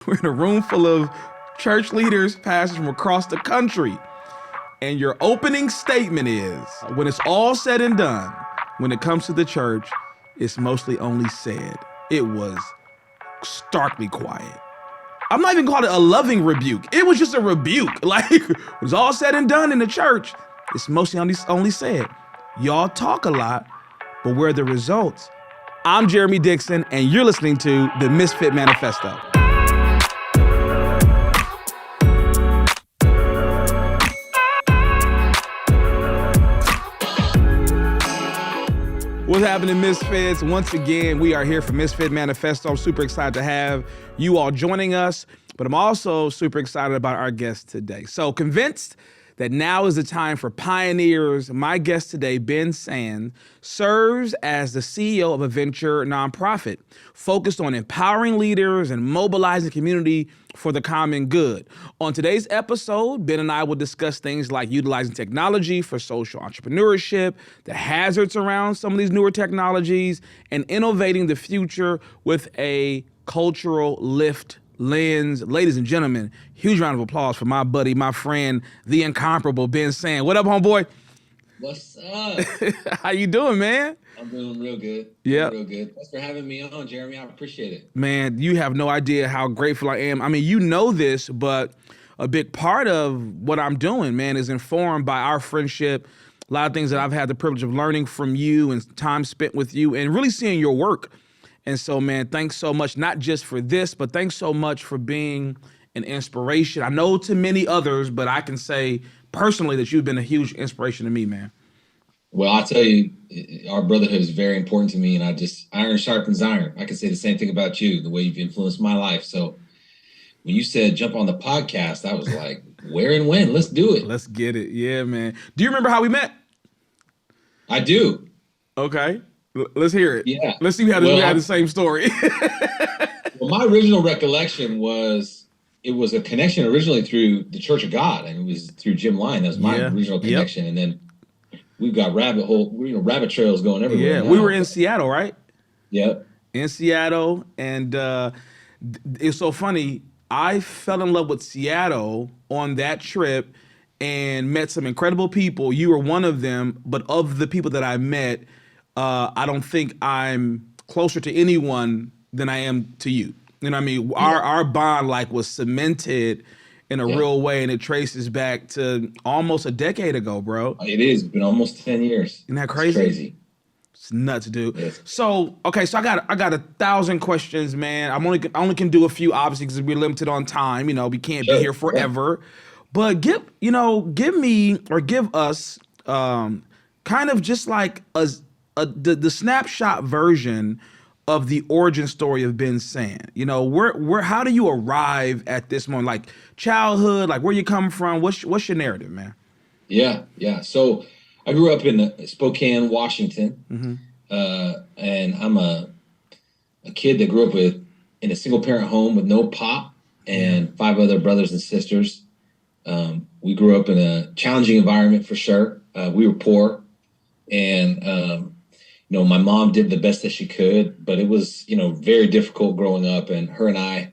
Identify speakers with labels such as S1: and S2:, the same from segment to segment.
S1: We're in a room full of church leaders, pastors from across the country. And your opening statement is, when it's all said and done, when it comes to the church, it's mostly only said. It was starkly quiet. I'm not even calling it a loving rebuke. It was just a rebuke. Like, it was all said and done in the church. It's mostly only said. Y'all talk a lot, but where are the results? I'm Geremy Dixon, and you're listening to the Misfit Manifesto. What's happening, Misfits? Once again, we are here for Misfit Manifesto. I'm super excited to have you all joining us, but I'm also super excited about our guest today. So convinced that now is the time for pioneers. My guest today, Ben Sand, serves as the CEO of a venture nonprofit focused on empowering leaders and mobilizing community for the common good. On today's episode, Ben and I will discuss things like utilizing technology for social entrepreneurship, the hazards around some of these newer technologies, and innovating the future with a cultural lift lens. Ladies and gentlemen, huge round of applause for my buddy, my friend, the incomparable Ben Sand. What up, homeboy?
S2: What's up?
S1: How you doing, man?
S2: I'm doing real good.
S1: Yeah.
S2: Real good. Thanks for having me on, Geremy. I appreciate it.
S1: Man, you have no idea how grateful I am. I mean, you know this, but a big part of what I'm doing, man, is informed by our friendship. A lot of things that I've had the privilege of learning from you and time spent with you and really seeing your work. And so, man, thanks so much, not just for this, but thanks so much for being an inspiration. I know to many others, but I can say personally that you've been a huge inspiration to me, man.
S2: Well, I'll tell you, our brotherhood is very important to me, and iron sharpens iron. I can say the same thing about you, the way you've influenced my life. So when you said jump on the podcast, I was like, where and when? Let's do it.
S1: Let's get it. Yeah, man. Do you remember how we met?
S2: I do.
S1: Okay. Let's hear it.
S2: Yeah.
S1: Let's see how we had the same story.
S2: Well, my original recollection was it was a connection originally through the Church of God, and it was through Jim Line. That was my original connection. Yep. And then we've got rabbit trails going everywhere.
S1: Yeah,
S2: now.
S1: We were in Seattle, right?
S2: Yep.
S1: In Seattle, and it's so funny. I fell in love with Seattle on that trip and met some incredible people. You were one of them, but of the people that I met, I don't think I'm closer to anyone than I am to you. You know what I mean? Our bond was cemented in a real way, and it traces back to almost a decade ago, bro.
S2: It is. It's been almost 10 years.
S1: Isn't that crazy?
S2: It's crazy.
S1: It's nuts, dude.
S2: Yes.
S1: So I got 1,000 questions, man. I only can do a few, obviously, because we're limited on time. You know, we can't be here forever. But give me or give us kind of just like the snapshot version of the origin story of Ben Sand. You know, how do you arrive at this moment? Like childhood, like where you come from? What's your narrative, man?
S2: Yeah. So I grew up in Spokane, Washington, and I'm a kid that grew up in a single parent home with no pop and 5 other brothers and sisters. We grew up in a challenging environment for sure. We were poor, and my mom did the best that she could, but it was, very difficult growing up, and her and I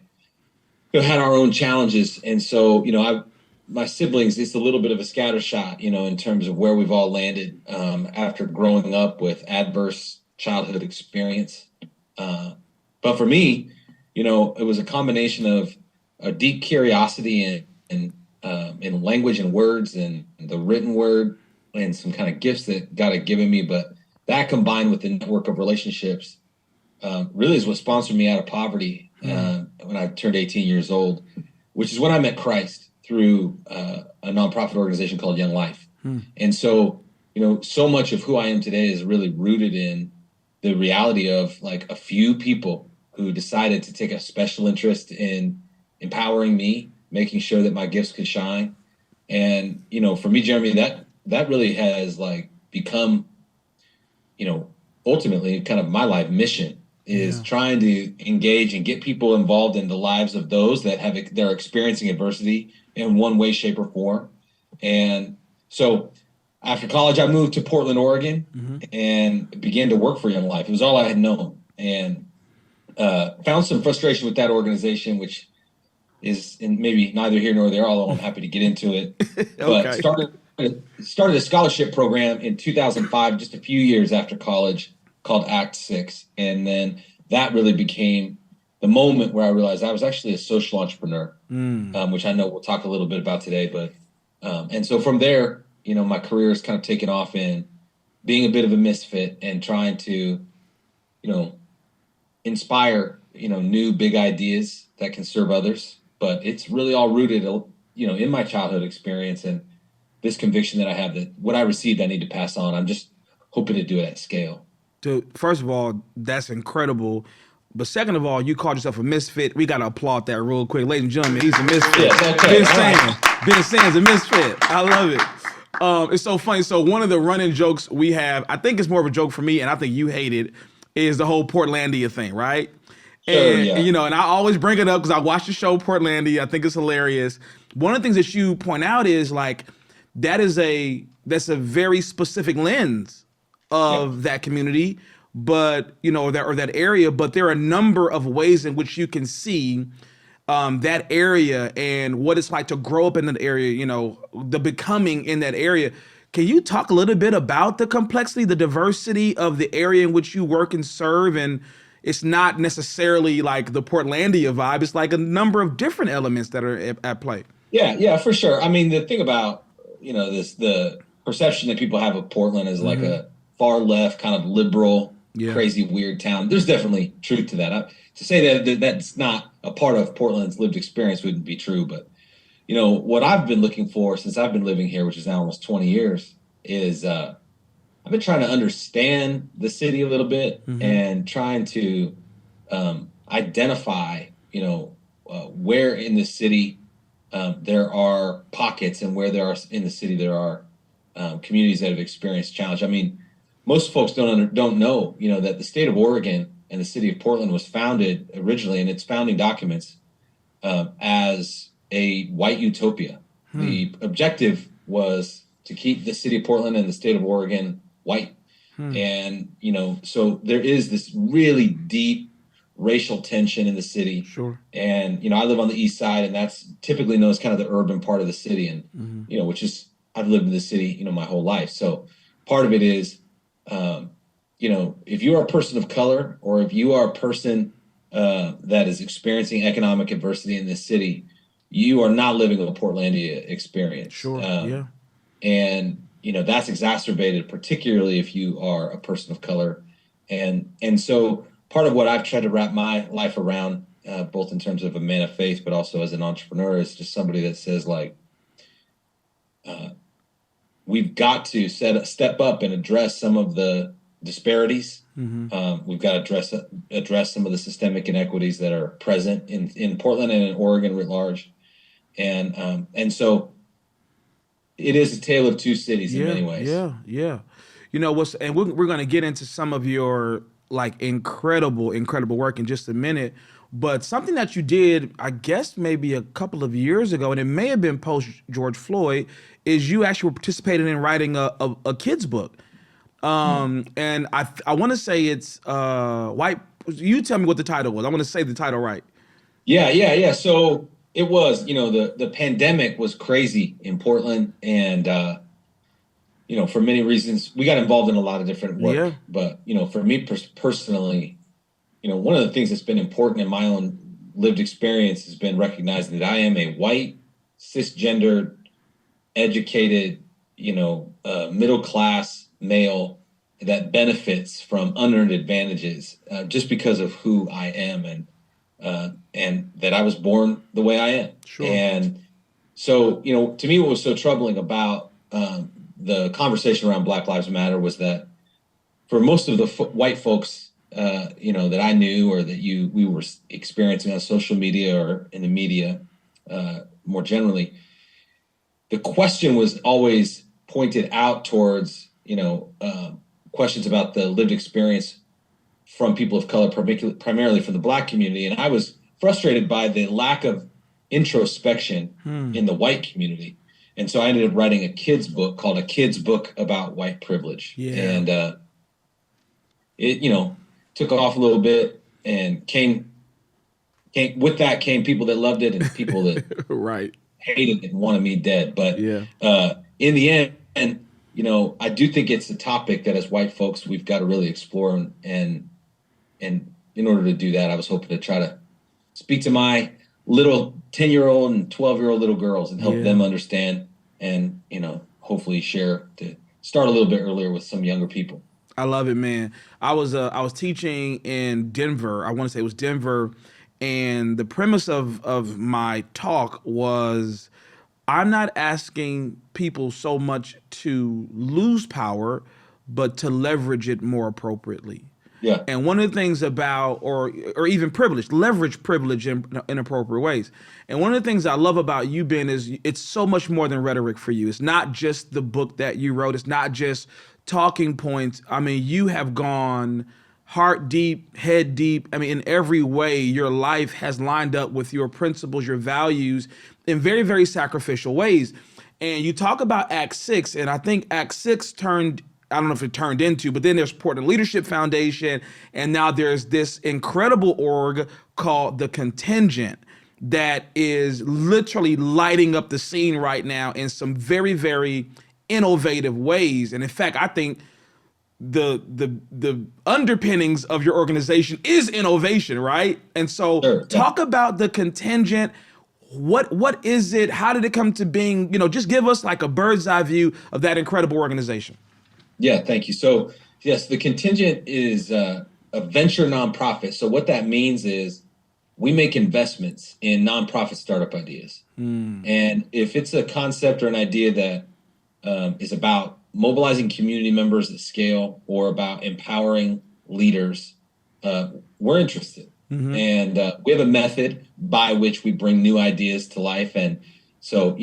S2: had our own challenges. And so, my siblings, it's a little bit of a scattershot, in terms of where we've all landed after growing up with adverse childhood experience. But for me, it was a combination of a deep curiosity in language and words and the written word and some kind of gifts that God had given me. But that combined with the network of relationships really is what sponsored me out of poverty when I turned 18 years old, which is when I met Christ through a nonprofit organization called Young Life. And so, so much of who I am today is really rooted in the reality of like a few people who decided to take a special interest in empowering me, making sure that my gifts could shine. And, for me, Geremy, that really has become, ultimately kind of my life mission is trying to engage and get people involved in the lives of those that they're experiencing adversity in one way, shape, or form. And so after college, I moved to Portland, Oregon, and began to work for Young Life. It was all I had known, and found some frustration with that organization, which is in maybe neither here nor there, although I'm happy to get into it. But
S1: Okay.
S2: started a scholarship program in 2005, just a few years after college, called Act Six, and then that really became the moment where I realized I was actually a social entrepreneur, which I know we'll talk a little bit about today. But and so from there, my career has kind of taken off in being a bit of a misfit and trying to, inspire, new big ideas that can serve others. But it's really all rooted, in my childhood experience and this conviction that I have that what I received, I need to pass on. I'm just hoping to do it at scale.
S1: Dude, first of all, that's incredible. But second of all, you called yourself a misfit. We got to applaud that real quick. Ladies and gentlemen, he's a misfit.
S2: Yes, okay.
S1: Ben Sands a misfit. I love it. It's so funny. So one of the running jokes we have, I think it's more of a joke for me, and I think you hate it, is the whole Portlandia thing, right?
S2: Sure,
S1: And
S2: yeah.
S1: and I always bring it up because I watched the show Portlandia. I think it's hilarious. One of the things that you point out is like that's a very specific lens
S2: Yeah.
S1: of that community, but that area. But there are a number of ways in which you can see that area and what it's like to grow up in that area. The becoming in that area. Can you talk a little bit about the complexity, the diversity of the area in which you work and serve? And it's not necessarily like the Portlandia vibe. It's like a number of different elements that are at play.
S2: Yeah, for sure. I mean, the thing about, the perception that people have of Portland is like a far left kind of liberal,
S1: Yeah.
S2: crazy, weird town. There's definitely truth to that. To say that that's not a part of Portland's lived experience wouldn't be true. But, what I've been looking for since I've been living here, which is now almost 20 years, is I've been trying to understand the city a little bit and trying to identify, where in the city there are pockets and where there are in the city there are communities that have experienced challenge. I mean, most folks don't know, that the state of Oregon and the city of Portland was founded originally in its founding documents as a white utopia. The objective was to keep the city of Portland and the state of Oregon white. And, so there is this really deep racial tension in the city.
S1: Sure.
S2: And, I live on the east side, and that's typically known as kind of the urban part of the city. And, which is, I've lived in the city, my whole life. So part of it is, if you are a person of color or if you are a person that is experiencing economic adversity in this city, you are not living a Portlandia experience.
S1: Sure. Yeah.
S2: And, that's exacerbated, particularly if you are a person of color. And so part of what I've tried to wrap my life around, both in terms of a man of faith, but also as an entrepreneur, is just somebody that says, like, we've got to step up and address some of the disparities. We've got to address some of the systemic inequities that are present in Portland and in Oregon writ large. And so it is a tale of two cities in many ways.
S1: Yeah. And we're going to get into some of your like incredible work in just a minute. But something that you did, I guess maybe a couple of years ago, and it may have been post George Floyd, is you actually participated in writing a kid's book. And I want to say it's white. You tell me what the title was. I want to say the title right.
S2: Yeah. So it was, the pandemic was crazy in Portland, and for many reasons, we got involved in a lot of different work.
S1: Yeah.
S2: But for me personally, one of the things that's been important in my own lived experience has been recognizing that I am a white, cisgendered, educated, middle class male that benefits from unearned advantages just because of who I am and that I was born the way I am.
S1: Sure.
S2: And so, to me, what was so troubling about the conversation around Black Lives Matter was that for most of the white folks, that I knew or that we were experiencing on social media or in the media more generally, the question was always pointed out towards, questions about the lived experience from people of color, primarily from the Black community. And I was frustrated by the lack of introspection in the white community. And so I ended up writing a kid's book called A Kid's Book About White Privilege.
S1: Yeah.
S2: And it, took off a little bit and came with that came people that loved it and people that
S1: Right.
S2: hated it and wanted me dead. But
S1: Yeah.
S2: in the end, I do think it's a topic that as white folks we've got to really explore, and in order to do that, I was hoping to try to speak to my little 10-year-old and 12-year-old little girls and help them understand, and hopefully share to start a little bit earlier with some younger people.
S1: I love it, man. I was teaching in Denver. I want to say it was Denver, and the premise of my talk was I'm not asking people so much to lose power, but to leverage it more appropriately.
S2: Yeah.
S1: And one of the things about, or even privilege, leverage privilege in inappropriate ways. And one of the things I love about you, Ben, is it's so much more than rhetoric for you. It's not just the book that you wrote. It's not just talking points. I mean, you have gone heart deep, head deep. I mean, in every way, your life has lined up with your principles, your values in very, very sacrificial ways. And you talk about Act Six, and I think Act Six turned, I don't know if it turned into, but then there's Portland Leadership Foundation, and now there's this incredible org called The Contingent that is literally lighting up the scene right now in some very, very innovative ways. And in fact, I think the underpinnings of your organization is innovation, right? And so
S2: Sure. Yeah.
S1: talk about The Contingent. What is it? How did it come to being? Just give us like a bird's eye view of that incredible organization.
S2: Yeah, thank you. So, yes, the Contingent is a venture nonprofit. So what that means is we make investments in nonprofit startup ideas. And if it's a concept or an idea that is about mobilizing community members at scale or about empowering leaders, we're interested. And we have a method by which we bring new ideas to life. And so,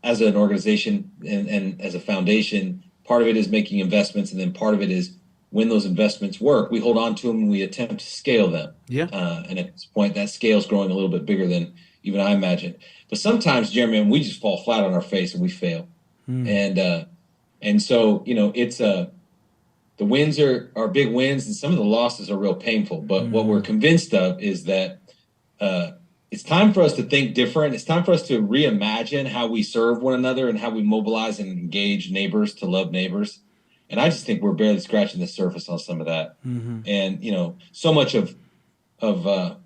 S2: as an organization and as a foundation, part of it is making investments, and then part of it is when those investments work, we hold on to them and we attempt to scale them.
S1: Yeah.
S2: And at this point, that scale is growing a little bit bigger than even I imagined. But sometimes, Geremy, we just fall flat on our face and we fail. And so, it's the wins are big wins, and some of the losses are real painful. But what we're convinced of is that it's time for us to think different. It's time for us to reimagine how we serve one another and how we mobilize and engage neighbors to love neighbors. And I just think we're barely scratching the surface on some of that. And, so much of the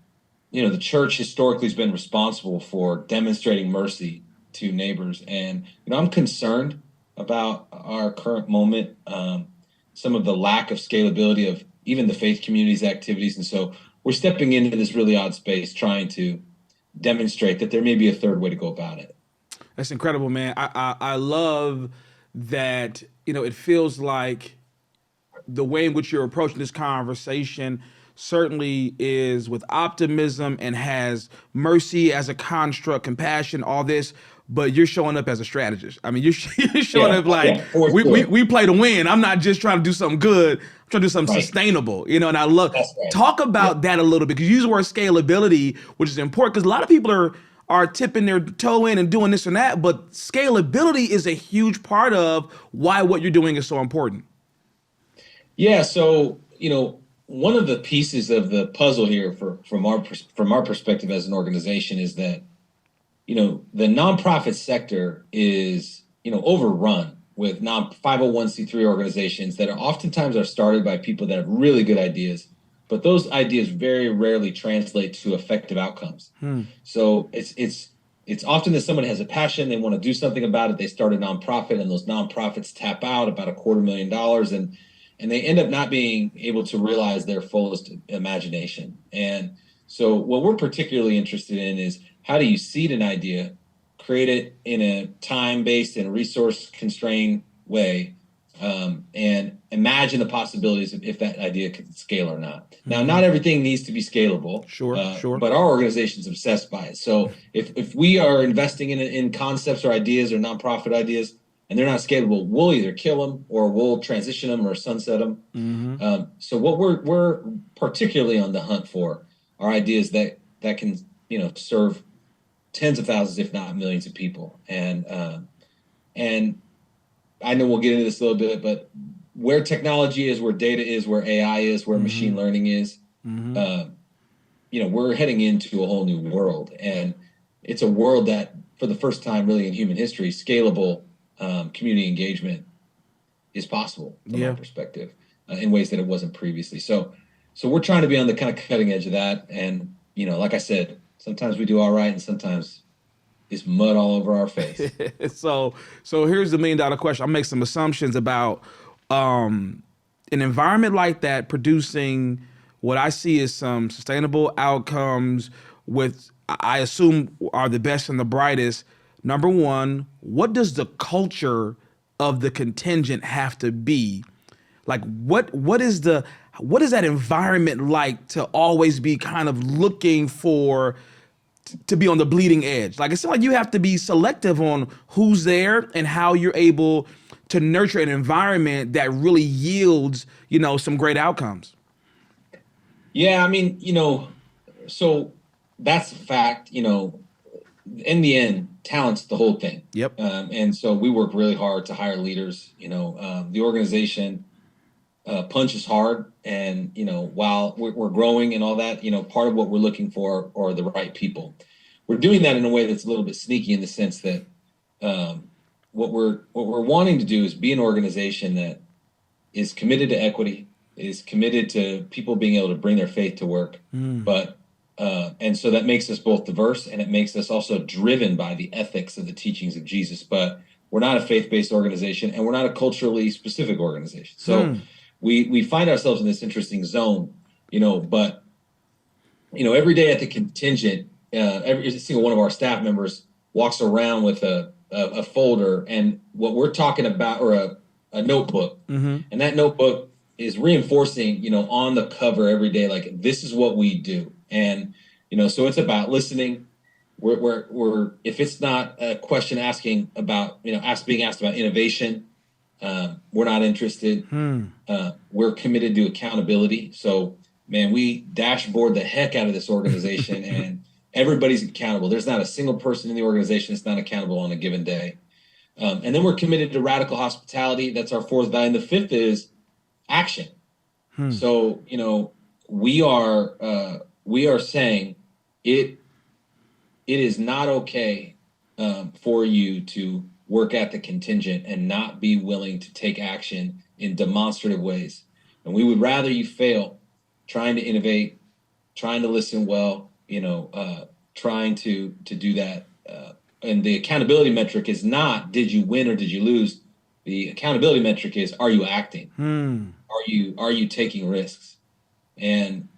S2: church historically has been responsible for demonstrating mercy to neighbors. And, I'm concerned about our current moment, some of the lack of scalability of even the faith community's activities. And so we're stepping into this really odd space, trying to demonstrate that there may be a third way to go about it.
S1: That's incredible, man. I love that, it feels like the way in which you're approaching this conversation certainly is with optimism and has mercy as a construct, compassion, all this, but you're showing up as a strategist. I mean, you're showing up like, we play to win. I'm not just trying to do something good. I'm trying to do something sustainable, and I love, talk about that a little bit, because you use the word scalability, which is important, because a lot of people are tipping their toe in and doing this and that, but scalability is a huge part of why what you're doing is so important.
S2: Yeah. So, one of the pieces of the puzzle here from our perspective as an organization is that, the nonprofit sector is, overrun with 501c3 organizations that are oftentimes started by people that have really good ideas, but those ideas very rarely translate to effective outcomes. So it's often that someone has a passion, they want to do something about it, they start a nonprofit, and those nonprofits tap out about $250,000, and they end up not being able to realize their fullest imagination. And so what we're particularly interested in is, how do you seed an idea, create it in a time-based and resource-constrained way, and imagine the possibilities of if that idea could scale or not. Now, not everything needs to be scalable. Sure. But our organization's obsessed by it. So if we are investing in concepts or ideas or nonprofit ideas, and they're not scalable, we'll either kill them or we'll transition them or sunset them. So what we're particularly on the hunt for are ideas that can serve tens of thousands, if not millions of people. And I know we'll get into this a little bit, but where technology is, where data is, where AI is, where machine learning is, we're heading into a whole new world, and it's a world that, for the first time really in human history, scalable community engagement is possible from my
S1: Yeah.
S2: perspective in ways that it wasn't previously. So we're trying to be on the kind of cutting edge of that. And, like I said, sometimes we do all right, and sometimes it's mud all over our face.
S1: So here's the $1 million question. I'll make some assumptions about an environment like that producing what I see as some sustainable outcomes with, I assume, are the best and the brightest. Number one, what does the culture of the contingent have to be? Like what is that environment like to always be kind of looking for to be on the bleeding edge? Like, it seems like you have to be selective on who's there and how you're able to nurture an environment that really yields, some great outcomes.
S2: Yeah, I mean, so that's a fact. In the end, talent's the whole thing.
S1: Yep.
S2: And so we work really hard to hire leaders. The organization punches hard, and while we're growing and all that, part of what we're looking for are the right people. We're doing that in a way that's a little bit sneaky, in the sense that what we're wanting to do is be an organization that is committed to equity, is committed to people being able to bring their faith to work, but and so that makes us both diverse, and it makes us also driven by the ethics of the teachings of Jesus. But we're not a faith-based organization, and we're not a culturally specific organization. So we find ourselves in this interesting zone, but every day at the contingent, every single one of our staff members walks around with a folder, and what we're talking about, or a notebook, and that notebook is reinforcing, on the cover every day, like, this is what we do. And, so it's about listening. We're if it's not a question asking about, being asked about innovation, we're not interested. We're committed to accountability. So, man, we dashboard the heck out of this organization, and everybody's accountable. There's not a single person in the organization that's not accountable on a given day. And then we're committed to radical hospitality. That's our fourth value. And the fifth is action. So, we are saying it is not okay for you to work at the contingent and not be willing to take action in demonstrative ways. And we would rather you fail trying to innovate, trying to listen well, trying to do that. And the accountability metric is not, did you win or did you lose? The accountability metric is, are you acting? Are you taking risks? And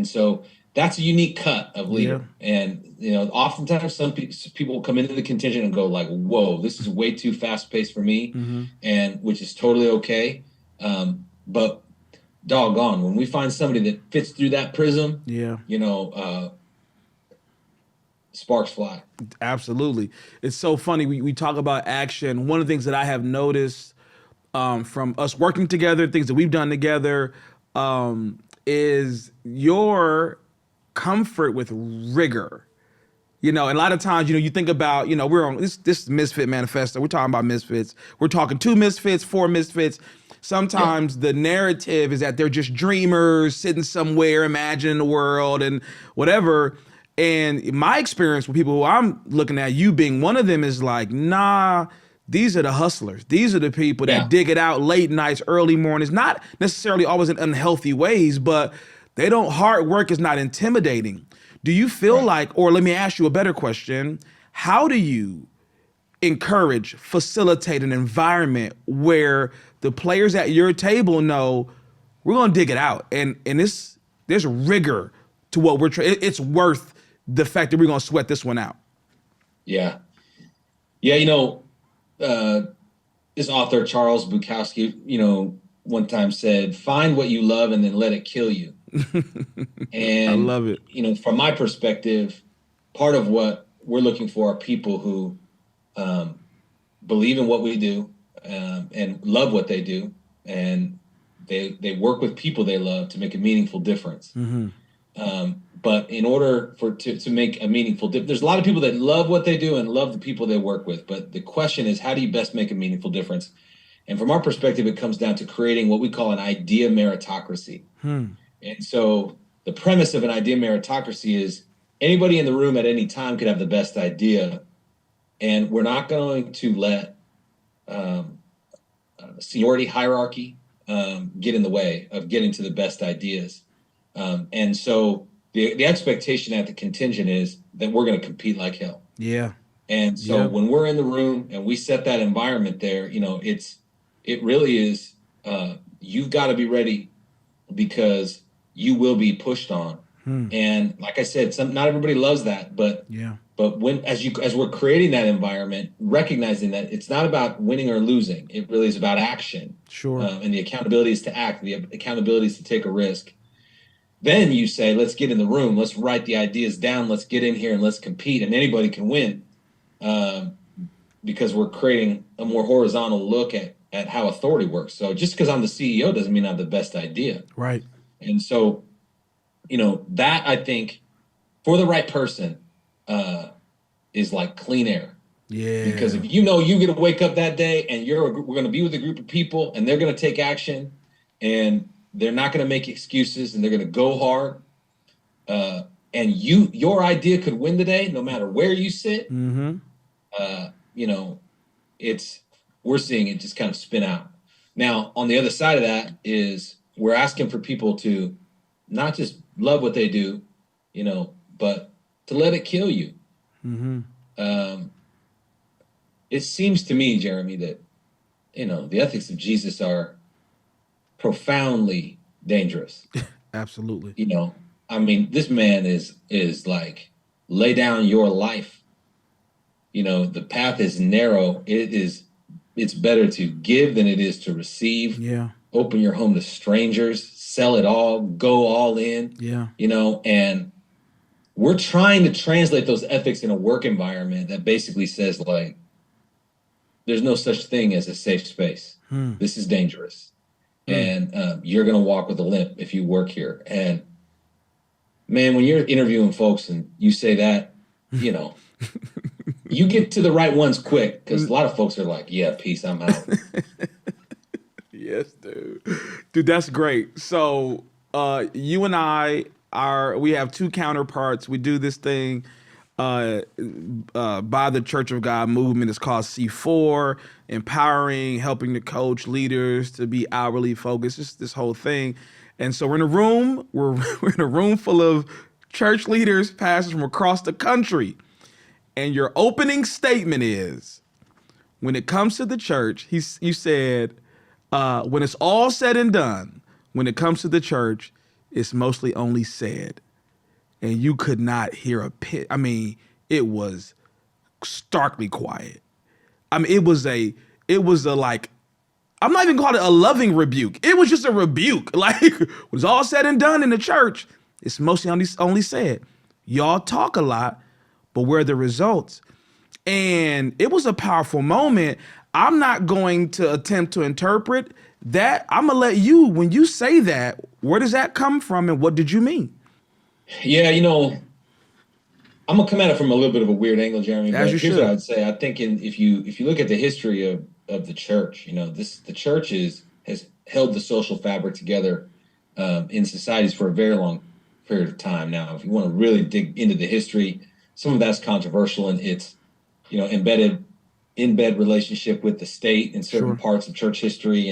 S2: so that's a unique cut of leader. Yeah. And, oftentimes some people will come into the contingent and go like, whoa, this is way too fast paced for me. And which is totally okay. But doggone, when we find somebody that fits through that prism, sparks fly.
S1: Absolutely. It's so funny. We talk about action. One of the things that I have noticed from us working together, things that we've done together, is your comfort with rigor. And a lot of times, you think about, we're on this Misfit Manifesto. We're talking about misfits. We're talking 2 misfits, 4 misfits. Sometimes the narrative is that they're just dreamers sitting somewhere, imagining the world and whatever. And my experience with people who I'm looking at, you being one of them, is like, nah, these are the hustlers. These are the people that dig it out late nights, early mornings, not necessarily always in unhealthy ways, but hard work is not intimidating. Do you feel like, or let me ask you a better question, how do you encourage, facilitate an environment where the players at your table know we're going to dig it out, and there's rigor to what we're trying? It's worth the fact that we're going to sweat this one out.
S2: Yeah. This author, Charles Bukowski, one time said, find what you love and then let it kill you. And
S1: I love it.
S2: From my perspective, part of what we're looking for are people who believe in what we do and love what they do, and they work with people they love to make a meaningful difference. But in order to make a meaningful difference, there's a lot of people that love what they do and love the people they work with. But the question is, how do you best make a meaningful difference? And from our perspective, it comes down to creating what we call an idea meritocracy. And so the premise of an idea meritocracy is anybody in the room at any time could have the best idea, and we're not going to let seniority hierarchy get in the way of getting to the best ideas. And so the expectation at the contingent is that we're going to compete like hell.
S1: Yeah.
S2: And so when we're in the room and we set that environment there, it really is, you've got to be ready because you will be pushed on. And like I said, not everybody loves that, but as we're creating that environment, recognizing that it's not about winning or losing, it really is about action.
S1: Sure.
S2: And the accountability is to act, the accountability is to take a risk. Then you say, let's get in the room, let's write the ideas down, let's get in here and let's compete, and anybody can win. Because we're creating a more horizontal look at how authority works. So just because I'm the CEO doesn't mean I have the best idea.
S1: Right.
S2: And so, that I think for the right person is like clean air.
S1: Yeah.
S2: Because if you get to wake up that day and we're going to be with a group of people and they're going to take action and they're not going to make excuses and they're going to go hard. And your idea could win today, no matter where you sit.
S1: Mm-hmm.
S2: We're seeing it just kind of spin out. Now, on the other side of that is we're asking for people to not just love what they do, but to let it kill you.
S1: Mm-hmm.
S2: It seems to me, Geremy, that, the ethics of Jesus are profoundly dangerous.
S1: Absolutely.
S2: This man is like, lay down your life. The path is narrow. It's better to give than it is to receive.
S1: Yeah.
S2: Open your home to strangers, sell it all, go all in.
S1: Yeah.
S2: And we're trying to translate those ethics in a work environment that basically says, like, there's no such thing as a safe space. This is dangerous. And you're going to walk with a limp if you work here. And man, when you're interviewing folks and you say that, you get to the right ones quick, because a lot of folks are like, yeah, peace, I'm out.
S1: Yes, dude. Dude, that's great. So you and we have two counterparts. We do this thing by the Church of God movement. It's called C4, empowering, helping to coach leaders to be outwardly focused, just this whole thing. And so we're in a room full of church leaders, pastors from across the country. And your opening statement is, when it comes to the church, you said, when it's all said and done, when it comes to the church, it's mostly only said. And you could not hear a pin. It was starkly quiet. It was a like, I'm not even calling it a loving rebuke. It was just a rebuke. Like, when it's all said and done in the church, it's mostly only said. Y'all talk a lot, but where are the results? And it was a powerful moment. I'm not going to attempt to interpret that. I'm going to let you, when you say that, where does that come from and what did you mean?
S2: Yeah, I'm going to come at it from a little bit of a weird angle, Geremy.
S1: As you
S2: here's
S1: should.
S2: what I'd say. I think if you look at the history of the church, the church has held the social fabric together in societies for a very long period of time. Now, if you want to really dig into the history, some of that's controversial, and it's, embedded in-bed relationship with the state in certain parts of church history.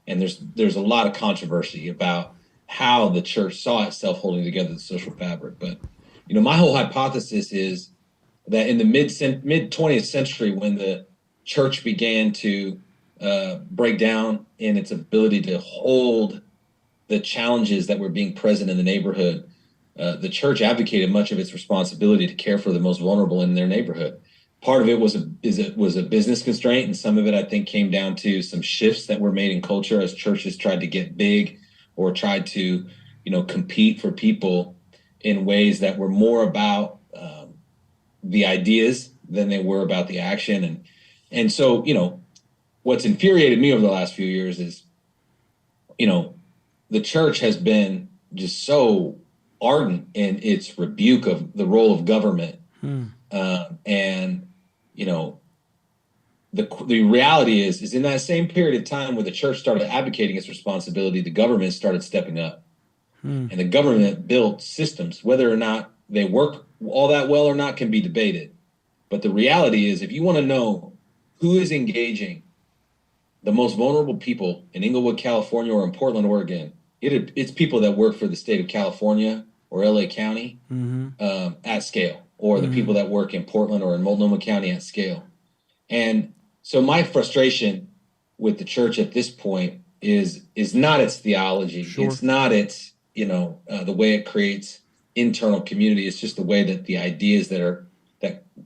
S2: And there's a lot of controversy about how the church saw itself holding together the social fabric. But, my whole hypothesis is that in the mid 20th century, when the church began to break down in its ability to hold the challenges that were being present in the neighborhood, the church advocated much of its responsibility to care for the most vulnerable in their neighborhood. Part of it was a business constraint, and some of it, I think, came down to some shifts that were made in culture as churches tried to get big or tried to, compete for people in ways that were more about the ideas than they were about the action. And so, what's infuriated me over the last few years is, the church has been just so ardent in its rebuke of the role of government. And, the reality is in that same period of time where the church started advocating its responsibility, the government started stepping up. And the government built systems. Whether or not they work all that well or not can be debated. But the reality is, if you want to know who is engaging the most vulnerable people in Inglewood, California, or in Portland, Oregon, it's people that work for the state of California or LA County at scale, or the people that work in Portland or in Multnomah County at scale. And so my frustration with the church at this point is not its theology.
S1: Sure.
S2: It's not its, the way it creates internal community. It's just the way that the ideas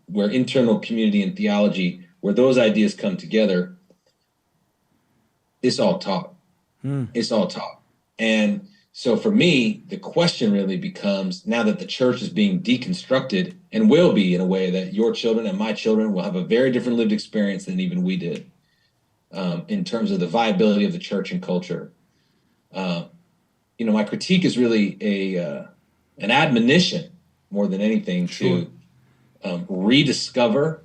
S2: where internal community and theology, where those ideas come together, it's all talk. It's all talk. And so for me, the question really becomes, now that the church is being deconstructed, and will be in a way that your children and my children will have a very different lived experience than even we did, in terms of the viability of the church and culture. My critique is really an admonition more than anything to rediscover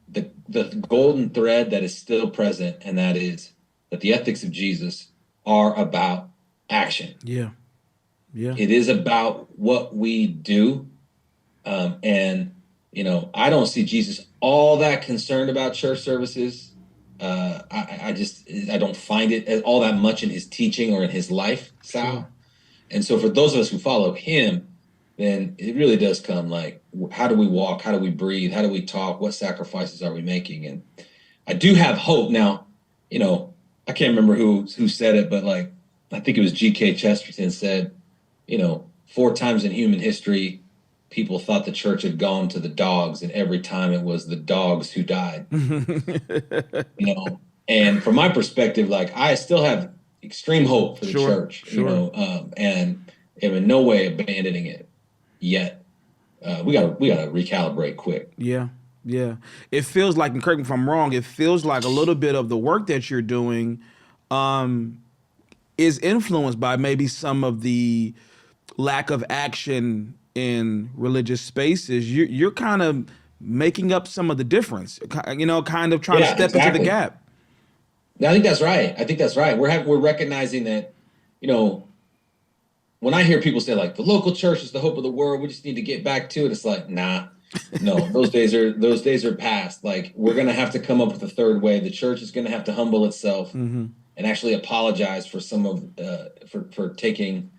S2: the golden thread that is still present, and that is that the ethics of Jesus are about action.
S1: Yeah.
S2: It is about what we do. I don't see Jesus all that concerned about church services. I don't find it all that much in his teaching or in his lifestyle. Sure. And so for those of us who follow him, then it really does come like, how do we walk? How do we breathe? How do we talk? What sacrifices are we making? And I do have hope now. I can't remember who said it, but like, I think it was G.K. Chesterton said, 4 times in human history, people thought the church had gone to the dogs, and every time it was the dogs who died. And from my perspective, like, I still have extreme hope for the church, and am in no way abandoning it yet. We gotta recalibrate quick.
S1: Yeah. It feels like, and correct me if I'm wrong, it feels like a little bit of the work that you're doing is influenced by maybe some of the lack of action in religious spaces. You're kind of making up some of the difference, kind of trying to step into the gap.
S2: I think that's right. We're recognizing that, when I hear people say like the local church is the hope of the world, we just need to get back to it. It's like, no, those days are past. Like, we're going to have to come up with a third way. The church is going to have to humble itself and actually apologize for for taking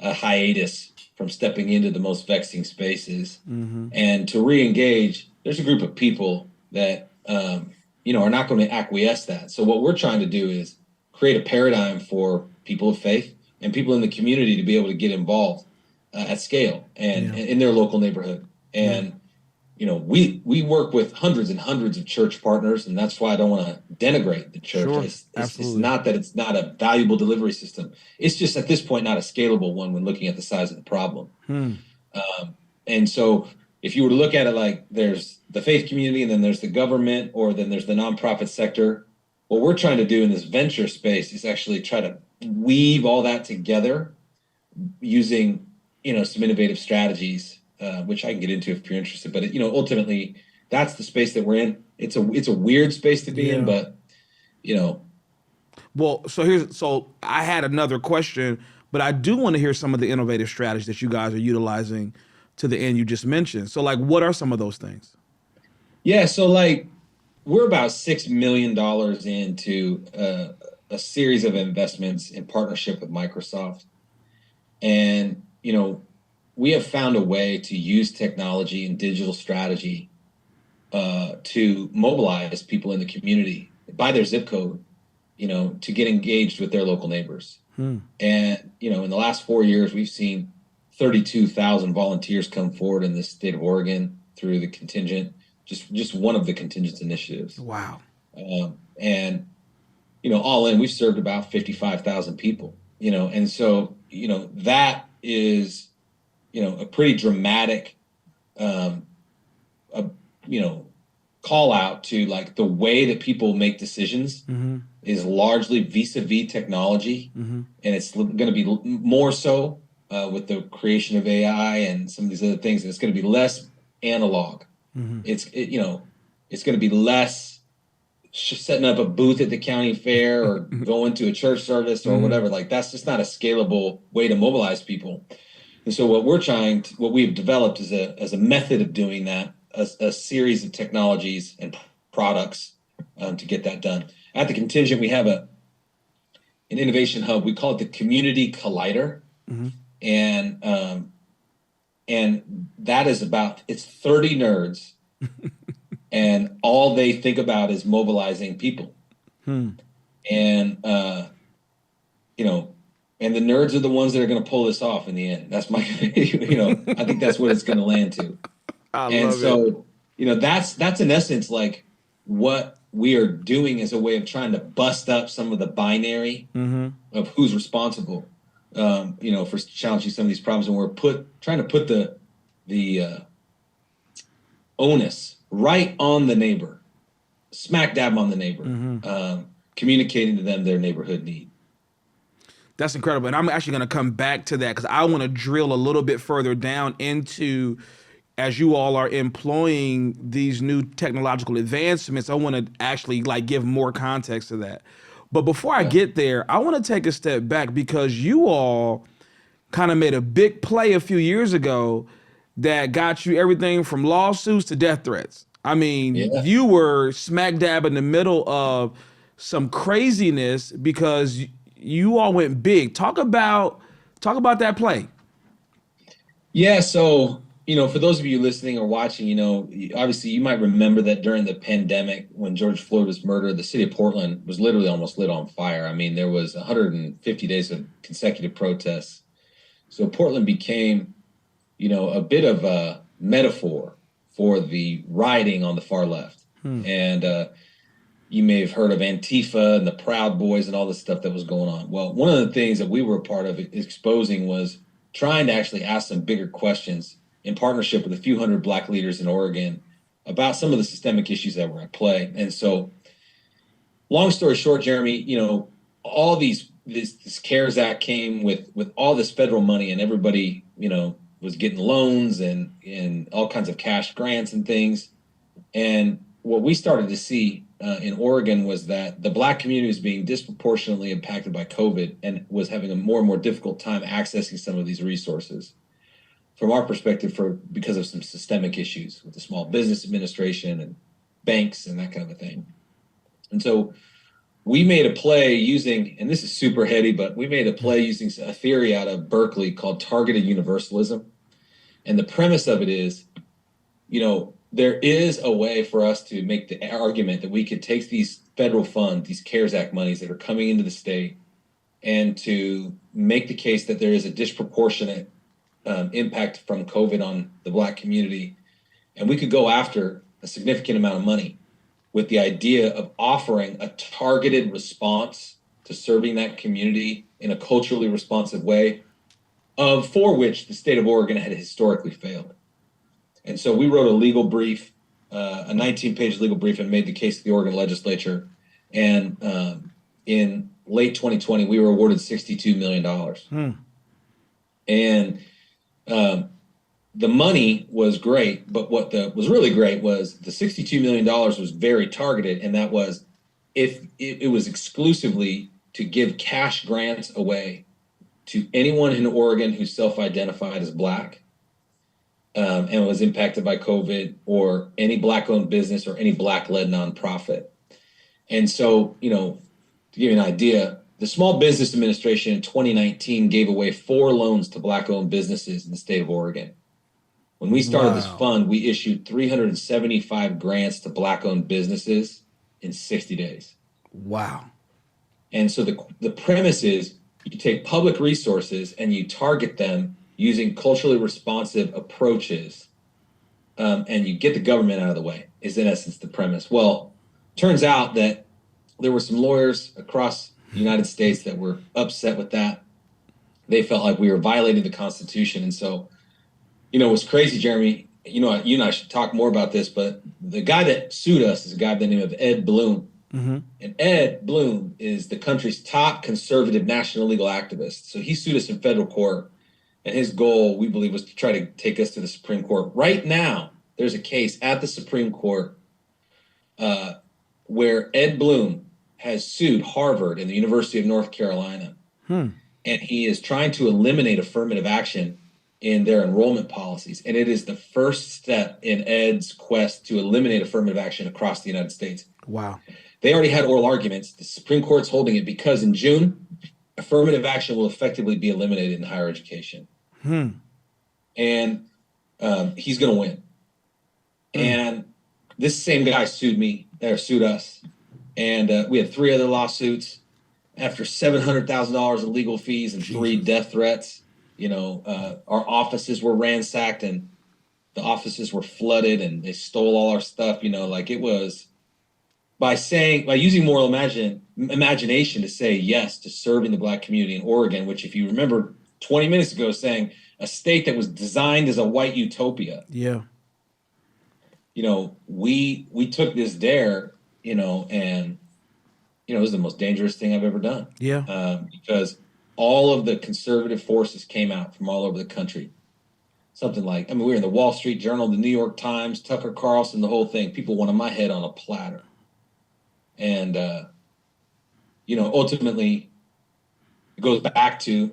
S2: a hiatus from stepping into the most vexing spaces, and to re-engage. There's a group of people that, are not going to acquiesce that. So what we're trying to do is create a paradigm for people of faith and people in the community to be able to get involved at scale and in their local neighborhood. And, we work with hundreds and hundreds of church partners, and that's why I don't want to denigrate the church.
S1: Sure,
S2: it's not that it's not a valuable delivery system. It's just at this point not a scalable one when looking at the size of the problem. And so if you were to look at it like there's the faith community and then there's the government, or then there's the nonprofit sector, what we're trying to do in this venture space is actually try to weave all that together using, some innovative strategies, which I can get into if you're interested. But, ultimately, that's the space that we're in. It's a weird space to be in, but,
S1: Well, so I had another question, but I do want to hear some of the innovative strategies that you guys are utilizing to the end you just mentioned. So, like, what are some of those things?
S2: Yeah, so, like, we're about $6 million into a series of investments in partnership with Microsoft. And, we have found a way to use technology and digital strategy to mobilize people in the community by their zip code, to get engaged with their local neighbors. And, in the last 4 years, we've seen 32,000 volunteers come forward in the state of Oregon through the contingent, just one of the contingent initiatives.
S1: Wow.
S2: And, all in, we've served about 55,000 people, and so, that is, a pretty dramatic, call out to like the way that people make decisions is largely vis-a-vis technology. And it's going to be more so with the creation of AI and some of these other things. And it's going to be less analog. It's going to be less setting up a booth at the county fair or going to a church service or whatever. Like that's just not a scalable way to mobilize people. And so what we've developed is a method of doing that, a series of technologies and products to get that done. At the contingent, we have an innovation hub. We call it the Community Collider, and that is it's 30 nerds, and all they think about is mobilizing people, and and the nerds are the ones that are going to pull this off in the end. That's my, I think that's what it's going to land to. That's in essence like what we are doing as a way of trying to bust up some of the binary of who's responsible, for challenging some of these problems. And we're trying to put the onus right on the neighbor, smack dab on the neighbor, communicating to them their neighborhood need.
S1: That's incredible. And I'm actually going to come back to that because I want to drill a little bit further down into, as you all are employing these new technological advancements, I want to actually give more context to that. But before I get there, I want to take a step back because you all kind of made a big play a few years ago that got you everything from lawsuits to death threats. I mean, you were smack dab in the middle of some craziness because you all went big. Talk about that play.
S2: Yeah. So, for those of you listening or watching, obviously you might remember that during the pandemic, when George Floyd was murdered, the city of Portland was literally almost lit on fire. I mean, there was 150 days of consecutive protests. So Portland became, a bit of a metaphor for the rioting on the far left. And you may have heard of Antifa and the Proud Boys and all this stuff that was going on. Well, one of the things that we were a part of exposing was trying to actually ask some bigger questions in partnership with a few hundred Black leaders in Oregon about some of the systemic issues that were at play. And so, long story short, Geremy, all this CARES Act came with all this federal money, and everybody, was getting loans and all kinds of cash grants and things. And what we started to see in Oregon was that the Black community was being disproportionately impacted by COVID and was having a more and more difficult time accessing some of these resources. From our perspective, because of some systemic issues with the Small Business Administration and banks and that kind of a thing. And so we made a play using, and this is super heady, but we made a play using a theory out of Berkeley called targeted universalism. And the premise of it is, there is a way for us to make the argument that we could take these federal funds, these CARES Act monies that are coming into the state, and to make the case that there is a disproportionate impact from COVID on the Black community. And we could go after a significant amount of money with the idea of offering a targeted response to serving that community in a culturally responsive way, for which the state of Oregon had historically failed. And so we wrote a legal brief, a 19-page legal brief, and made the case to the Oregon legislature. And in late 2020, we were awarded $62 million. And the money was great, but what was really great was the $62 million was very targeted, and that was if it was exclusively to give cash grants away to anyone in Oregon who self-identified as Black and was impacted by COVID, or any Black-owned business or any Black-led nonprofit. And so, to give you an idea, the Small Business Administration in 2019 gave away 4 loans to Black-owned businesses in the state of Oregon. When we started this fund, we issued 375 grants to Black-owned businesses in 60 days.
S1: Wow.
S2: And so the premise is you take public resources and you target them using culturally responsive approaches, and you get the government out of the way, is in essence the premise. Well, turns out that there were some lawyers across the United States that were upset with that. They felt like we were violating the Constitution. And so, what's crazy, Geremy, you and I should talk more about this, but the guy that sued us is a guy by the name of Ed Bloom. And Ed Bloom is the country's top conservative national legal activist. So he sued us in federal court. And his goal, we believe, was to try to take us to the Supreme Court. Right now, there's a case at the Supreme Court where Ed Bloom has sued Harvard and the University of North Carolina. And he is trying to eliminate affirmative action in their enrollment policies. And it is the first step in Ed's quest to eliminate affirmative action across the United States.
S1: Wow.
S2: They already had oral arguments. The Supreme Court's holding it because in June, affirmative action will effectively be eliminated in higher education. And he's going to win. And this same guy sued us. And we had 3 other lawsuits after $700,000 in legal fees and 3 death threats. Our offices were ransacked and the offices were flooded and they stole all our stuff. It was by using moral imagination to say yes to serving the Black community in Oregon, which, if you remember 20 minutes ago, saying a state that was designed as a white utopia.
S1: Yeah.
S2: We took this dare, and it was the most dangerous thing I've ever done.
S1: Yeah.
S2: Because all of the conservative forces came out from all over the country. Something like, we were in the Wall Street Journal, the New York Times, Tucker Carlson, the whole thing. People wanted my head on a platter. And, ultimately, it goes back to,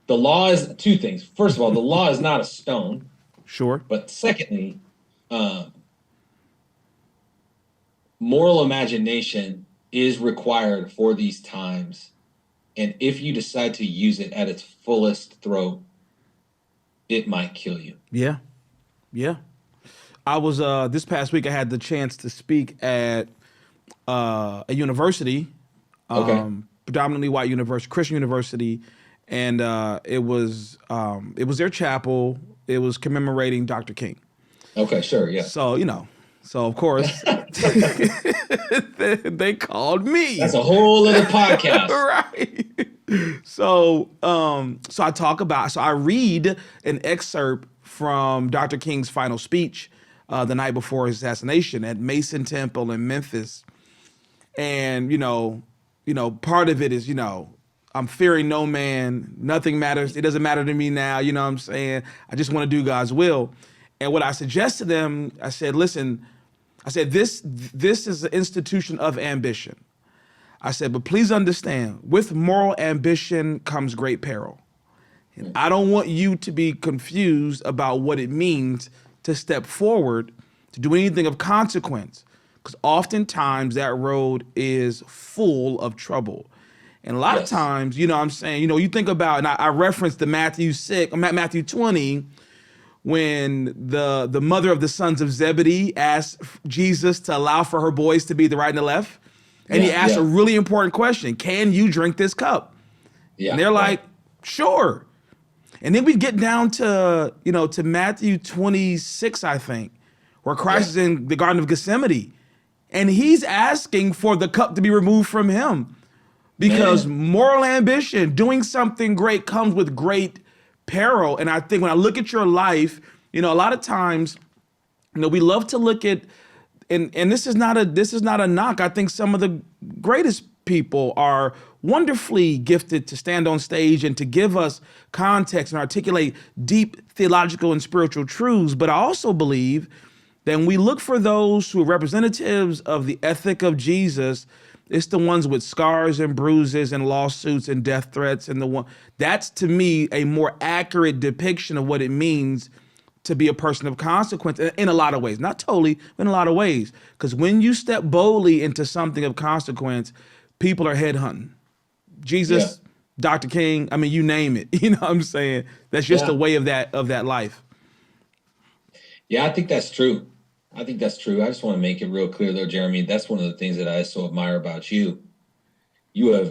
S2: the law is 2 things. First of all, the law is not a stone.
S1: Sure.
S2: But secondly, moral imagination is required for these times. And if you decide to use it at its fullest throat, it might kill you.
S1: Yeah. Yeah. I was, this past week, I had the chance to speak at a university, predominantly white university, Christian university. And it was their chapel. It was commemorating Dr. King.
S2: Okay, sure, yeah.
S1: So, so of course, they called me.
S2: That's a whole other podcast.
S1: Right. So I read an excerpt from Dr. King's final speech the night before his assassination at Mason Temple in Memphis. And, part of it is, I'm fearing no man. Nothing matters. It doesn't matter to me now. You know what I'm saying? I just want to do God's will. And what I suggest to them, I said, listen, this is an institution of ambition. I said, but please understand, with moral ambition comes great peril. And I don't want you to be confused about what it means to step forward, to do anything of consequence, because oftentimes that road is full of trouble. And a lot of times, you think about, and I referenced the Matthew 20, when the mother of the sons of Zebedee asked Jesus to allow for her boys to be the right and the left. And he asked a really important question. Can you drink this cup? Yeah, and they're like, sure. And then we get down to, to Matthew 26, I think, where Christ is in the Garden of Gethsemane. And he's asking for the cup to be removed from him. Because moral ambition, doing something great, comes with great peril. And I think when I look at your life, a lot of times, we love to look at, and this is not a knock. I think some of the greatest people are wonderfully gifted to stand on stage and to give us context and articulate deep theological and spiritual truths. But I also believe that when we look for those who are representatives of the ethic of Jesus, it's the ones with scars and bruises and lawsuits and death threats. And that's, to me, a more accurate depiction of what it means to be a person of consequence in a lot of ways. Not totally, but in a lot of ways. Because when you step boldly into something of consequence, people are headhunting. Jesus, Dr. King, you name it. You know what I'm saying? That's just the way of that life.
S2: Yeah, I think that's true. I just want to make it real clear, though, Geremy, that's one of the things that I so admire about you.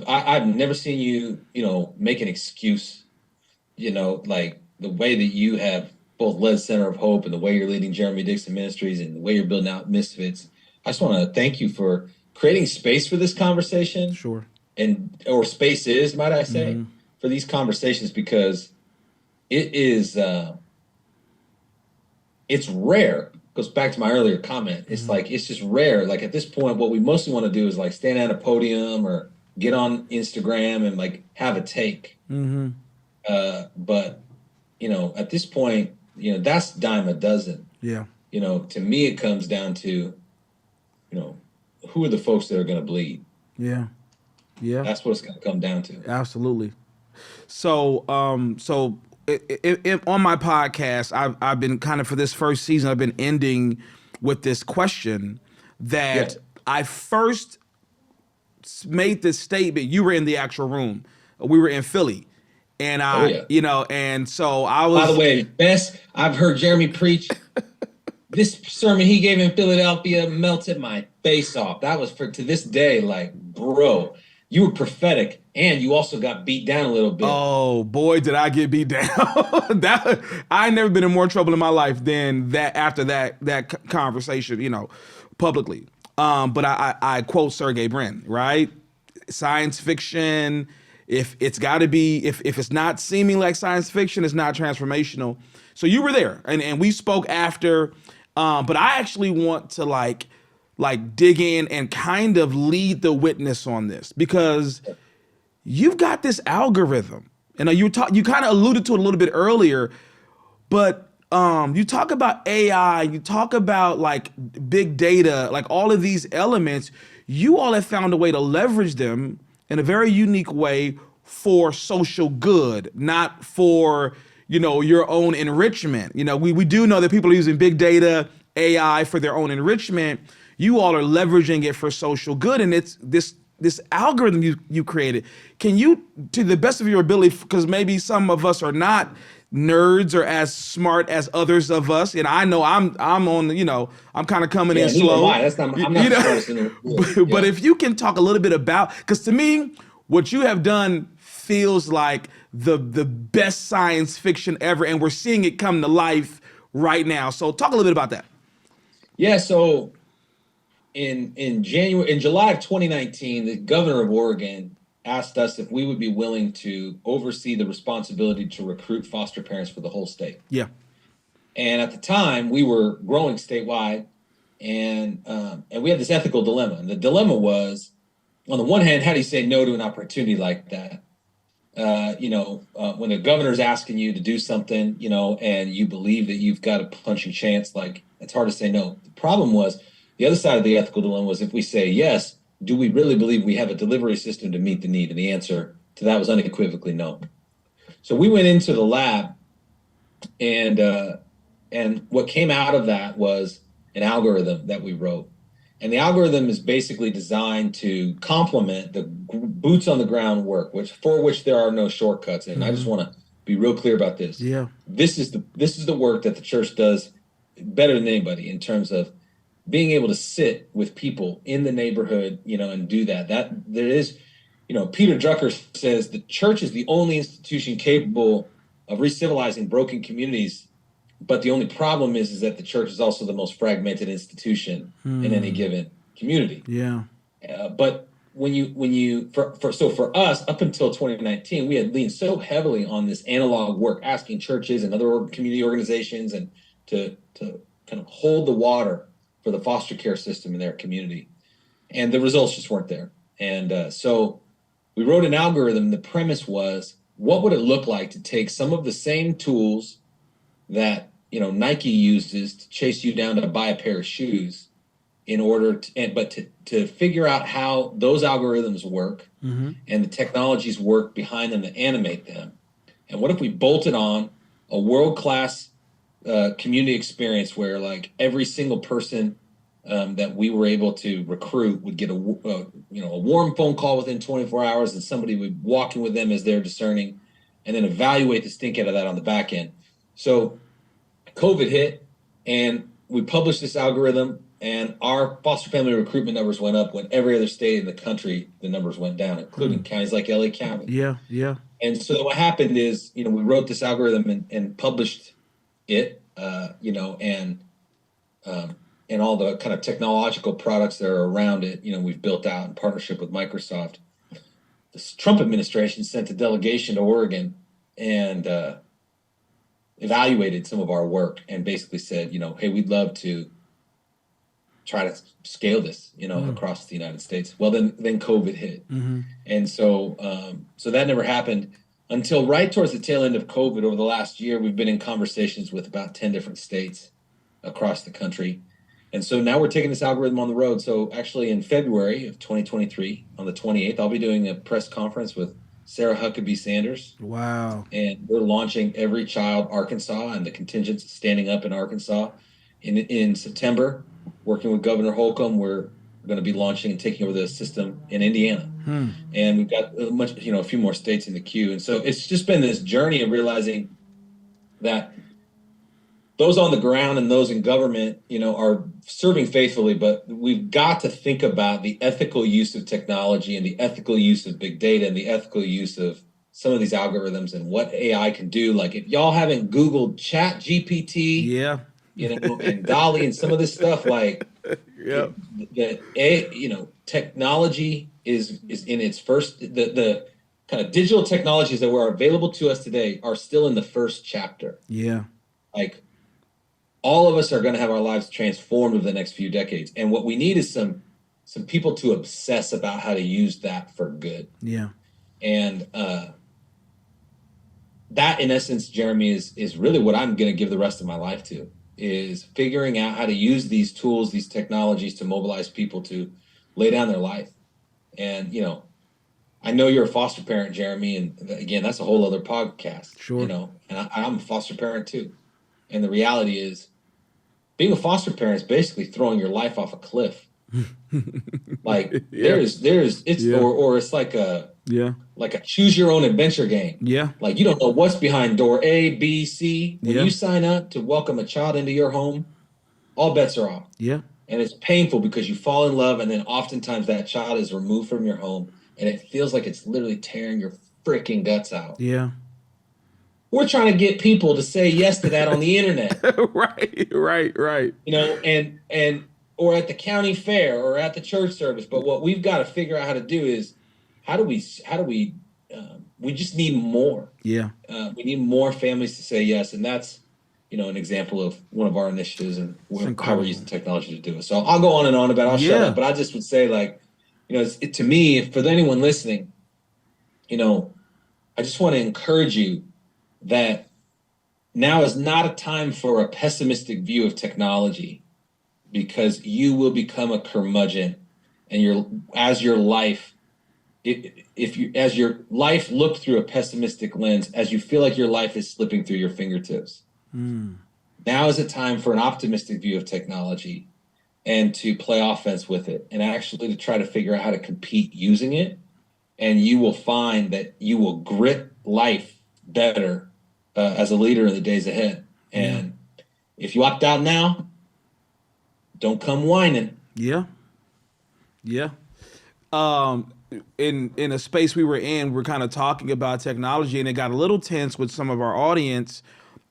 S2: I've never seen you, make an excuse, like the way that you have both led Center of Hope and the way you're leading Geremy Dixon Ministries and the way you're building out Misfits. I just want to thank you for creating space for this conversation.
S1: Sure.
S2: Or spaces, might I say, for these conversations, because it is, it's rare. Goes back to my earlier comment. It's like, it's just rare. Like at this point, what we mostly want to do is like stand at a podium or get on Instagram and like have a take. But, at this point, that's dime a dozen.
S1: Yeah.
S2: to me, it comes down to, who are the folks that are going to bleed?
S1: Yeah. Yeah.
S2: That's what it's going to come down to.
S1: Absolutely. So, on my podcast, I've been kind of, for this first season, I've been ending with this question that
S2: Yeah.
S1: I first made this statement. You were in the actual room. We were in Philly, and
S2: Oh, yeah.
S1: and so I
S2: By the
S1: was.
S2: way, best I've heard Geremy preach. This sermon he gave in Philadelphia melted my face off. That was to this day, like, bro, you were prophetic, and you also got beat down a little bit.
S1: Oh boy, did I get beat down! That I ain't never been in more trouble in my life than that after that conversation, publicly. But I quote Sergey Brin, right? Science fiction. If it's got to be, if it's not seeming like science fiction, it's not transformational. So you were there, and we spoke after. But I actually want to dig in and kind of lead the witness on this, because you've got this algorithm. And you kind of alluded to it a little bit earlier, but you talk about AI, you talk about like big data, like all of these elements. You all have found a way to leverage them in a very unique way for social good, not for your own enrichment. We do know that people are using big data, AI for their own enrichment. You all are leveraging it for social good, and it's this algorithm you created. Can you, to the best of your ability, because maybe some of us are not nerds or as smart as others of us, and I know I'm on, I'm kind of coming in slow.
S2: I'm not the smartest in the world.
S1: But if you can talk a little bit about, because to me, what you have done feels like the best science fiction ever, and we're seeing it come to life right now. So talk a little bit about that.
S2: Yeah, so in July of 2019, the governor of Oregon asked us if we would be willing to oversee the responsibility to recruit foster parents for the whole state.
S1: Yeah.
S2: And at the time, we were growing statewide, and we had this ethical dilemma. And the dilemma was, on the one hand, how do you say no to an opportunity like that? When the governor's asking you to do something, and you believe that you've got a punching chance, like, it's hard to say no. The problem was, the other side of the ethical dilemma was, if we say yes, do we really believe we have a delivery system to meet the need? And the answer to that was unequivocally no. So we went into the lab, and what came out of that was an algorithm that we wrote. And the algorithm is basically designed to complement the boots on the ground work, for which there are no shortcuts. And I just want to be real clear about this.
S1: Yeah.
S2: This is the work that the church does better than anybody, in terms of being able to sit with people in the neighborhood, and do that. That there is, Peter Drucker says the church is the only institution capable of re-civilizing broken communities. But the only problem is that the church is also the most fragmented institution in any given community.
S1: Yeah.
S2: But for us, up until 2019, we had leaned so heavily on this analog work, asking churches and other community organizations and to kind of hold the water for the foster care system in their community. And the results just weren't there. And so we wrote an algorithm. The premise was, what would it look like to take some of the same tools that Nike uses to chase you down to buy a pair of shoes, in order to figure out how those algorithms work and the technologies work behind them to animate them. And what if we bolted on a world-class community experience where, like, every single person that we were able to recruit would get a warm phone call within 24 hours, and somebody would walk in with them as they're discerning, and then evaluate the stink out of that on the back end. So COVID hit, and we published this algorithm, and our foster family recruitment numbers went up when every other state in the country, the numbers went down, including counties like LA County.
S1: Yeah, yeah.
S2: And so what happened is, we wrote this algorithm and published it, and all the kind of technological products that are around it, we've built out in partnership with Microsoft. The Trump administration sent a delegation to Oregon and evaluated some of our work and basically said, hey, we'd love to try to scale this, across the United States. Well, then COVID hit. And so that never happened until right towards the tail end of COVID. Over the last year, we've been in conversations with about 10 different states across the country. And so now we're taking this algorithm on the road. So actually in February of 2023, on the 28th, I'll be doing a press conference with Sarah Huckabee Sanders.
S1: Wow.
S2: And we're launching Every Child Arkansas and the contingents standing up in Arkansas. In September, working with Governor Holcomb, we're going to be launching and taking over the system in Indiana. And we've got a few more states in the queue. And so it's just been this journey of realizing that those on the ground and those in government, are serving faithfully, but we've got to think about the ethical use of technology and the ethical use of big data and the ethical use of some of these algorithms and what AI can do. Like if y'all haven't Googled Chat GPT, and Dolly and some of this stuff, like technology is in its first, the kind of digital technologies that were available to us today are still in the first chapter.
S1: Yeah.
S2: Like all of us are going to have our lives transformed over the next few decades. And what we need is some people to obsess about how to use that for good.
S1: Yeah.
S2: And that in essence, Geremy, is really what I'm going to give the rest of my life to, is figuring out how to use these tools, these technologies to mobilize people to lay down their life. And, I know you're a foster parent, Geremy, and again, that's a whole other podcast.
S1: Sure.
S2: And I'm a foster parent too. And the reality is, being a foster parent is basically throwing your life off a cliff. Like or it's like a choose your own adventure game.
S1: Yeah.
S2: Like you don't know what's behind door A, B, C. When you sign up to welcome a child into your home, all bets are off.
S1: Yeah.
S2: And it's painful because you fall in love, and then oftentimes that child is removed from your home, and it feels like it's literally tearing your freaking guts out.
S1: Yeah.
S2: We're trying to get people to say yes to that on the internet.
S1: Right.
S2: And or at the county fair or at the church service. But what we've got to figure out how to do is how do we we just need more.
S1: Yeah.
S2: We need more families to say yes. And that's, an example of one of our initiatives and how we're using technology to do it. So I'll go on and on about it. I'll shut up. But I just would say, like, to me, for anyone listening, I just want to encourage you that now is not a time for a pessimistic view of technology, because you will become a curmudgeon, and as your life looked through a pessimistic lens, as you feel like your life is slipping through your fingertips. Now is a time for an optimistic view of technology and to play offense with it and actually to try to figure out how to compete using it. And you will find that you will grit life better as a leader in the days ahead. And if you opt out now, don't come whining.
S1: Yeah. In a space we were in, we're kind of talking about technology, and it got a little tense with some of our audience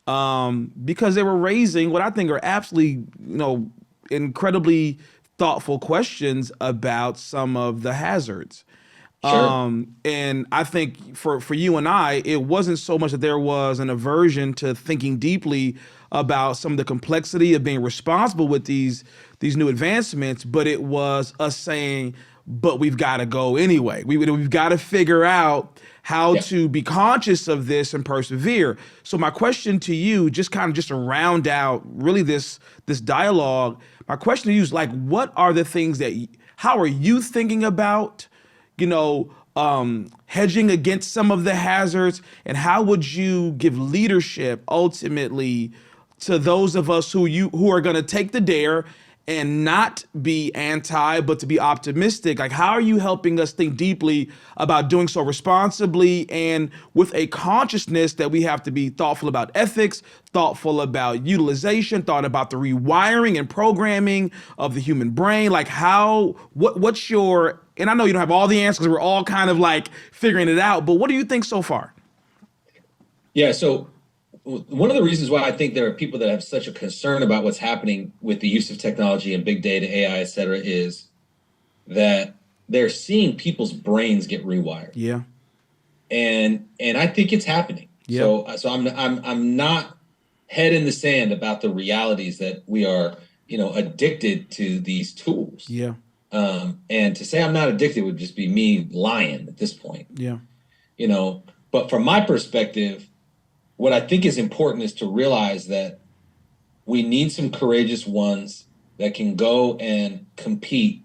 S1: because they were raising what I think are absolutely, incredibly thoughtful questions about some of the hazards.
S2: Sure.
S1: And I think for you and I, it wasn't so much that there was an aversion to thinking deeply about some of the complexity of being responsible with these new advancements, but it was us saying, but we've got to go anyway. We've got to figure out how to be conscious of this and persevere. So my question to you, just to round out really this dialogue, my question to you is, like, what are the things how are you thinking about, hedging against some of the hazards, and how would you give leadership ultimately to those of us who are going to take the dare and not be anti, but to be optimistic? Like, how are you helping us think deeply about doing so responsibly and with a consciousness that we have to be thoughtful about ethics, thoughtful about utilization, thought about the rewiring and programming of the human brain? Like, what's your, and I know you don't have all the answers, we're all kind of like figuring it out, but what do you think so far?
S2: Yeah, so one of the reasons why I think there are people that have such a concern about what's happening with the use of technology and big data, AI, et cetera, is that they're seeing people's brains get rewired.
S1: Yeah.
S2: And I think it's happening. Yeah. So I'm not head in the sand about the realities that we are, addicted to these tools.
S1: Yeah.
S2: And to say I'm not addicted would just be me lying at this point.
S1: Yeah.
S2: But from my perspective, what I think is important is to realize that we need some courageous ones that can go and compete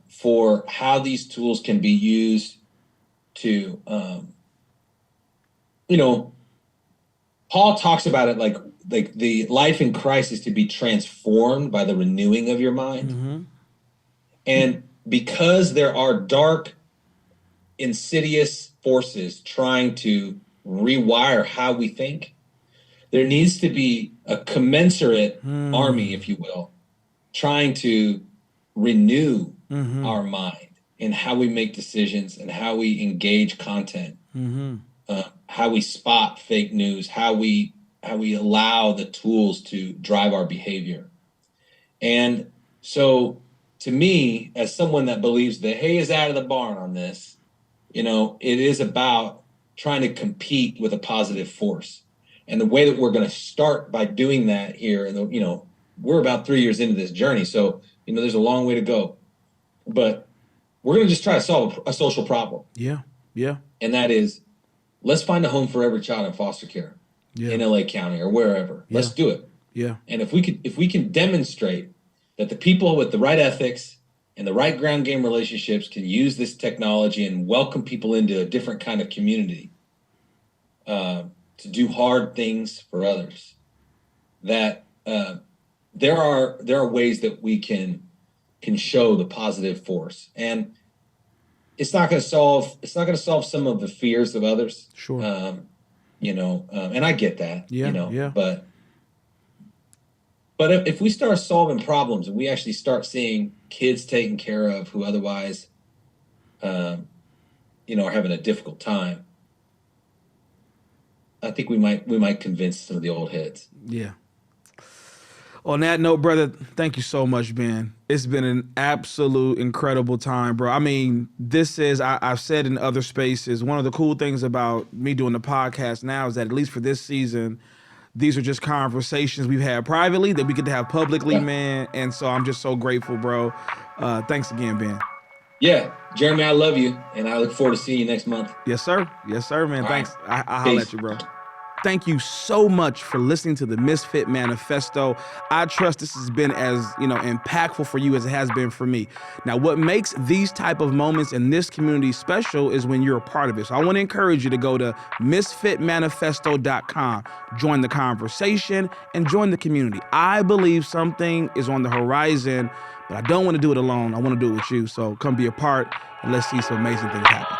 S2: for how these tools can be used to, Paul talks about it like the life in Christ is to be transformed by the renewing of your mind.
S1: Mm-hmm.
S2: And because there are dark, insidious forces trying to rewire how we think, there needs to be a commensurate army, if you will, trying to renew our mind in how we make decisions and how we engage content, how we spot fake news, how we allow the tools to drive our behavior. And so to me, as someone that believes the hay is out of the barn on this, it is about trying to compete with a positive force. And the way that we're going to start by doing that here, and we're about 3 years into this journey, so there's a long way to go. But we're going to just try to solve a social problem.
S1: Yeah, yeah.
S2: And that is, let's find a home for every child in foster care in LA County or wherever. Yeah. Let's do it.
S1: Yeah.
S2: And if we can demonstrate that the people with the right ethics and the right ground game relationships can use this technology and welcome people into a different kind of community, to do hard things for others, that there are ways that we can show the positive force. And it's not going to solve some of the fears of others.
S1: Sure.
S2: And I get that.
S1: Yeah.
S2: But if we start solving problems and we actually start seeing kids taken care of who otherwise, are having a difficult time, I think we might convince some of the old heads.
S1: Yeah. On that note, brother, thank you so much, Ben. It's been an absolute incredible time, bro. I mean, this is, I've said in other spaces, one of the cool things about me doing the podcast now is that at least for this season, these are just conversations we've had privately that we get to have publicly, man. And so I'm just so grateful, bro. Thanks again, Ben.
S2: Yeah, Geremy, I love you, and I look forward to seeing you next month.
S1: Yes, sir. Yes, sir, man.
S2: All
S1: Thanks.
S2: right.
S1: I'll holler at you, bro. Thank you so much for listening to the Misfit Manifesto. I trust this has been as, impactful for you as it has been for me. Now, what makes these type of moments in this community special is when you're a part of it. So I want to encourage you to go to misfitmanifesto.com, join the conversation, and join the community. I believe something is on the horizon, but I don't want to do it alone. I want to do it with you. So come be a part, and let's see some amazing things happen.